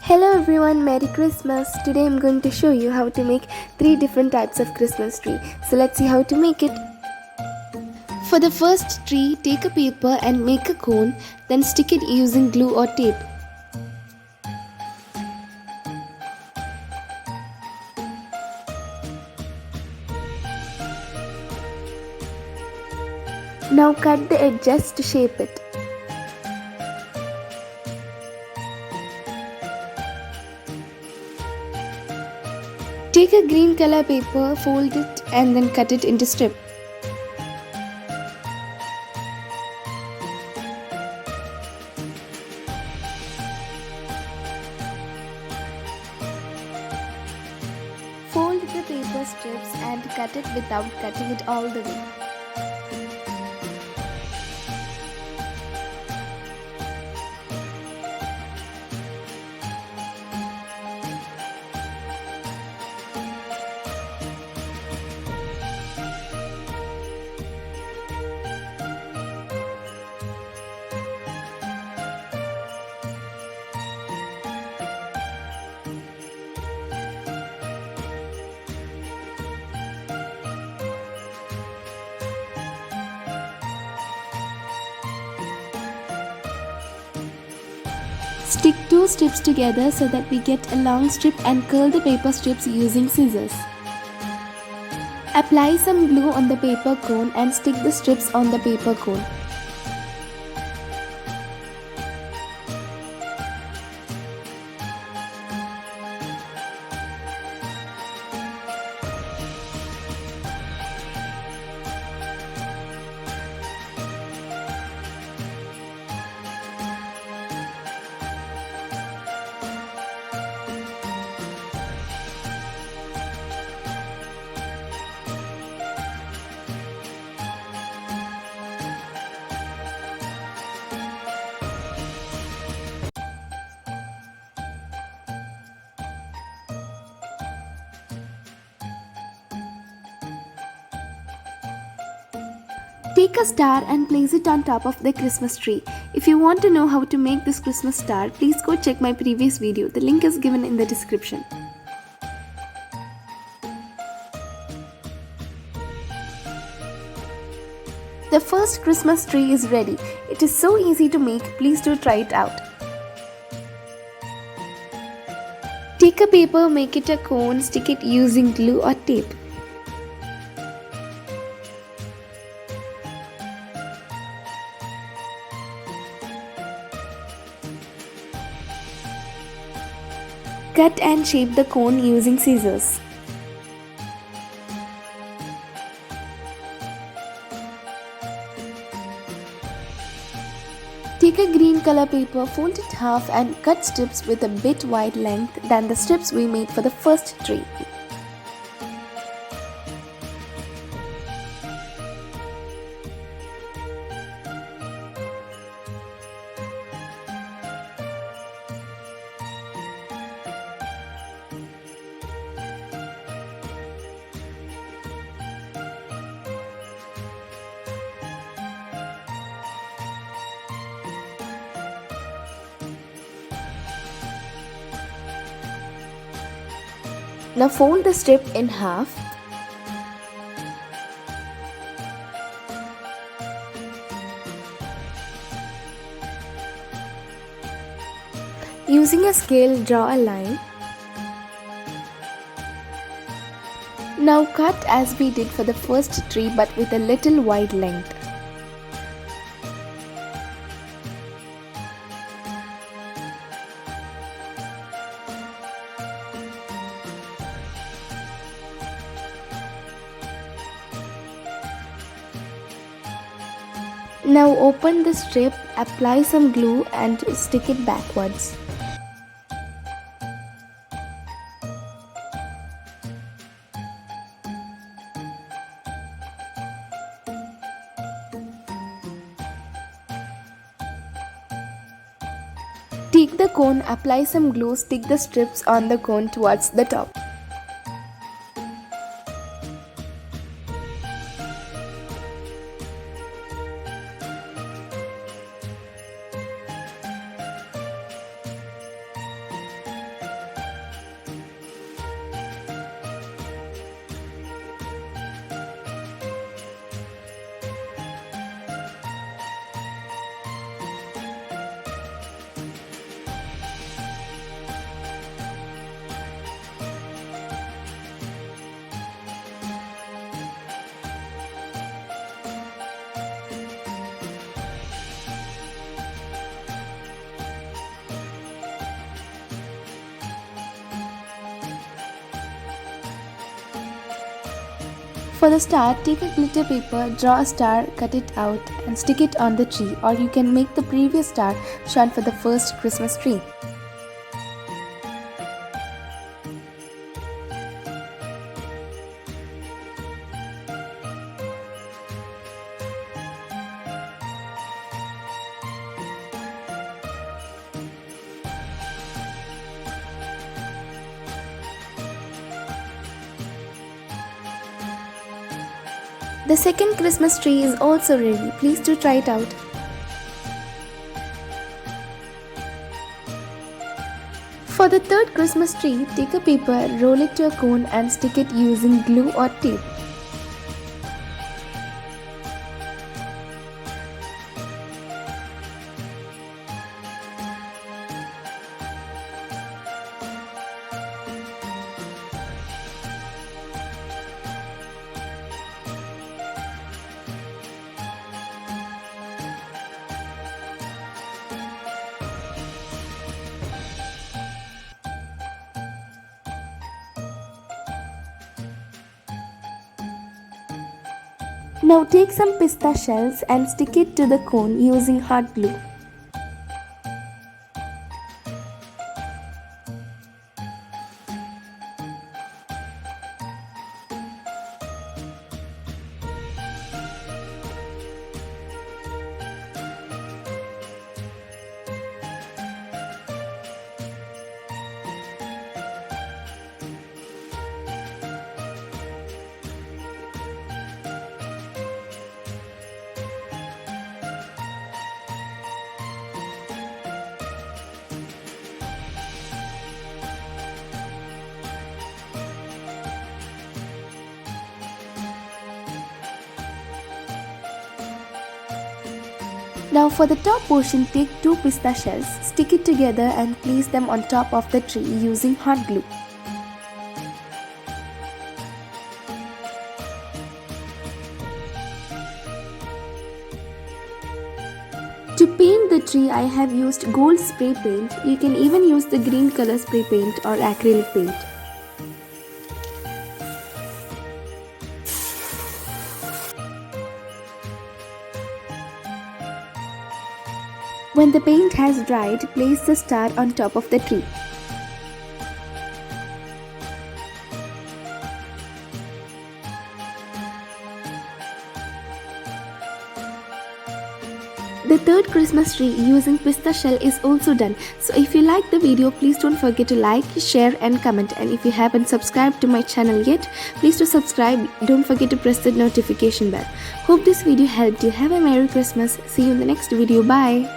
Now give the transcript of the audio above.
Hello everyone, Merry Christmas. Today I'm going to show you how to make 3 different types of Christmas tree. So let's see how to make it. For the first tree, take a paper and make a cone, then stick it using glue or tape. Now cut the edges to shape it. Take a green color paper, fold it and then cut it into strips. Fold the paper strips and cut it without cutting it all the way. Stick 2 strips together so that we get a long strip and curl the paper strips using scissors. Apply some glue on the paper cone and stick the strips on the paper cone. Take a star and place it on top of the Christmas tree. If you want to know how to make this Christmas star, please go check my previous video. The link is given in the description. The first Christmas tree is ready. It is so easy to make. Please do try it out. Take a paper, make it a cone, stick it using glue or tape. Cut and shape the cone using scissors. Take a green color paper, fold it half and cut strips with a bit wide length than the strips we made for the first tree. Now fold the strip in half. Using a scale, draw a line. Now cut as we did for the first tree but with a little wide length. Now open the strip, apply some glue and stick it backwards. Take the cone, apply some glue, stick the strips on the cone towards the top. For the star, take a glitter paper, draw a star, cut it out and stick it on the tree, or you can make the previous star shown for the first Christmas tree. The second Christmas tree is also ready. Please do try it out. For the third Christmas tree, take a paper, roll it to a cone and stick it using glue or tape. Now take some pista shells and stick it to the cone using hot glue. Now for the top portion, take 2 pista shells, stick it together and place them on top of the tree using hot glue. To paint the tree, I have used gold spray paint. You can even use the green color spray paint or acrylic paint. When the paint has dried, place the star on top of the tree. The third Christmas tree using pista shell is also done. So if you like the video, please don't forget to like, share and comment. And if you haven't subscribed to my channel yet, please do subscribe. Don't forget to press the notification bell. Hope this video helped you. Have a Merry Christmas. See you in the next video. Bye.